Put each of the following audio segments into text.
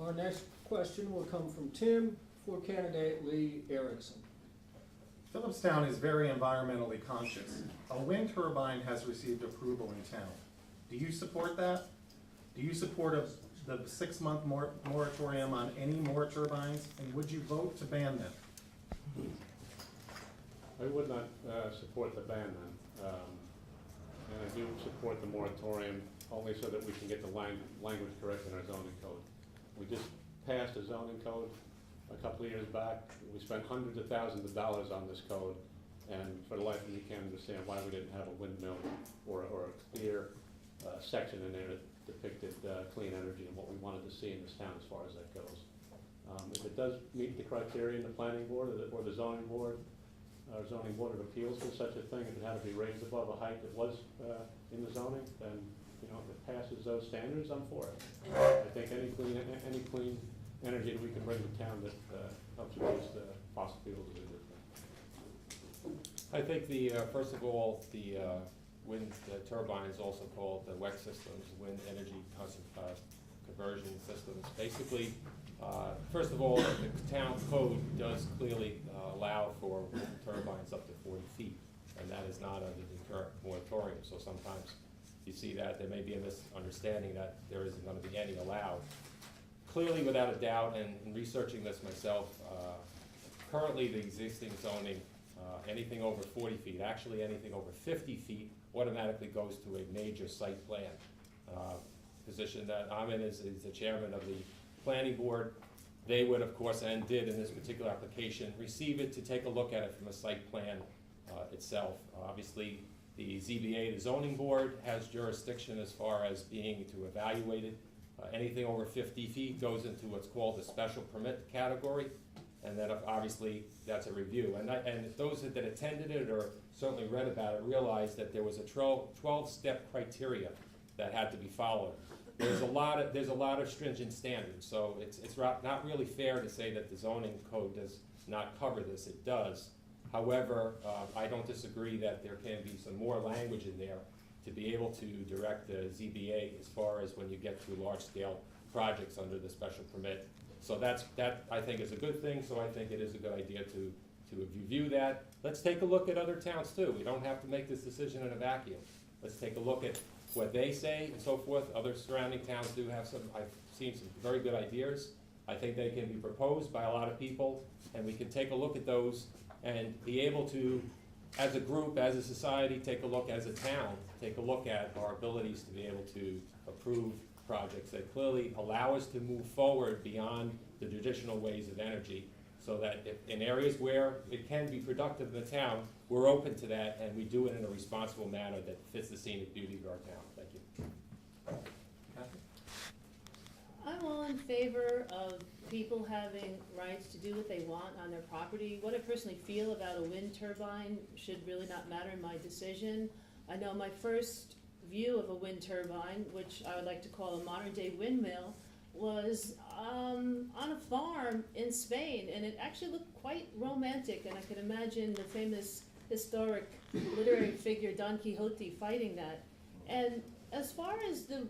Our next question will come from Tim for candidate Lee Erickson. Phillipstown is very environmentally conscious. A wind turbine has received approval in town. Do you support that? Do you support the 6-month moratorium on any more turbines, and would you vote to ban them? I would not support the ban then. And I do support the moratorium only so that we can get the language correct in our zoning code. We just passed a zoning code a couple of years back. We spent hundreds of thousands of dollars on this code, and for the life of me, can't understand why we didn't have a windmill or a clear section in there that depicted clean energy and what we wanted to see in this town as far as that goes. If it does meet the criteria in the planning board or the zoning board of appeals for such a thing, if it had to be raised above a height that was in the zoning, then if it passes those standards, I'm for it. I think any clean energy that we can bring to town that helps reduce the fossil fuels is a good thing. I think first of all, the wind turbines, also called the WEC systems, wind energy conversion systems. Basically, first of all, the town code does clearly allow for wind turbines up to 40 feet, and that is not under the current moratorium. So sometimes you see that there may be a misunderstanding that there isn't going to be any allowed. Clearly, without a doubt, and in researching this myself, currently the existing zoning, anything over 40 feet, actually anything over 50 feet, automatically goes to a major site plan. Position that I'm in is the chairman of the planning board. They would, of course, and did in this particular application, receive it to take a look at it from a site plan itself. Obviously, the ZBA, the zoning board, has jurisdiction as far as being to evaluate it. Anything over 50 feet goes into what's called the special permit category, and then obviously that's a review. And those that attended it or certainly read about it realized that there was a 12-step criteria that had to be followed. There's a lot of stringent standards, so it's not really fair to say that the zoning code does not cover this. It does. However, I don't disagree that there can be some more language in there to be able to direct the ZBA as far as when you get to large-scale projects under the special permit. So that I think is a good thing. So I think it is a good idea to review that. Let's take a look at other towns too. We don't have to make this decision in a vacuum. Let's take a look at what they say and so forth. Other surrounding towns do have some. I've seen some very good ideas. I think they can be proposed by a lot of people, and we can take a look at those and be able to, as a group, as a society, take a look as a town, take a look at our abilities to be able to approve projects that clearly allow us to move forward beyond the traditional ways of energy, so that if in areas where it can be productive in the town, we're open to that and we do it in a responsible manner that fits the scenic beauty of our town. Thank you. Kathy? I'm all in favor of people having rights to do what they want on their property. What I personally feel about a wind turbine should really not matter in my decision. I know my first view of a wind turbine, which I would like to call a modern day windmill, was on a farm in Spain, and it actually looked quite romantic, and I could imagine the famous historic literary figure Don Quixote fighting that. And as far as the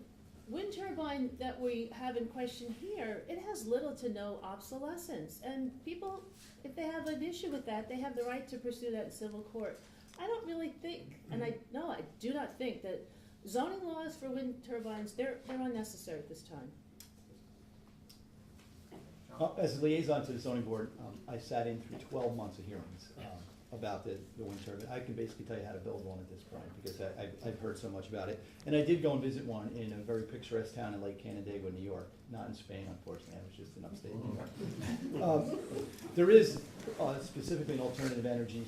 wind turbine that we have in question here, it has little to no obsolescence, and people, if they have an issue with that, they have the right to pursue that in civil court. I don't really think, and I do not think that zoning laws for wind turbines, they're unnecessary at this time. As a liaison to the zoning board, I sat in through 12 months of hearings about the wind turbine. I can basically tell you how to build one at this point because I've heard so much about it. And I did go and visit one in a very picturesque town in Lake Canandaigua, New York. Not in Spain, unfortunately. I was just in upstate New York. There is specifically an alternative energy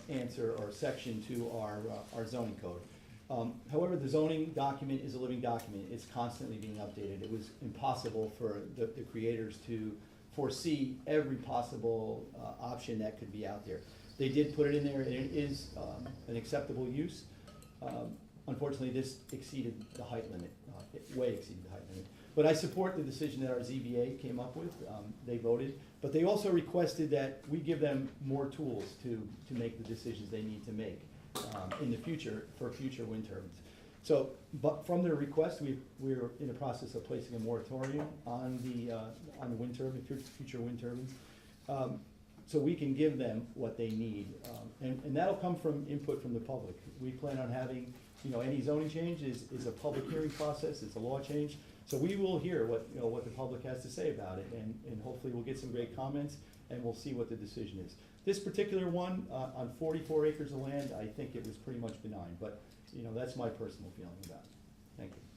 answer or section to our zoning code. However, the zoning document is a living document. It's constantly being updated. It was impossible for the creators to foresee every possible option that could be out there. They did put it in there, and it is an acceptable use. Unfortunately, this exceeded the height limit, way exceeded the height limit. But I support the decision that our ZBA came up with. They voted, but they also requested that we give them more tools to make the decisions they need to make in the future for future wind turbines. So, but from their request, we're in the process of placing a moratorium on the wind turbine, future wind turbines. So we can give them what they need, and that'll come from input from the public. We plan on having, any zoning change is a public hearing process, it's a law change. So we will hear what the public has to say about it, and hopefully we'll get some great comments, and we'll see what the decision is. This particular one, on 44 acres of land, I think it was pretty much benign, but, that's my personal feeling about it. Thank you.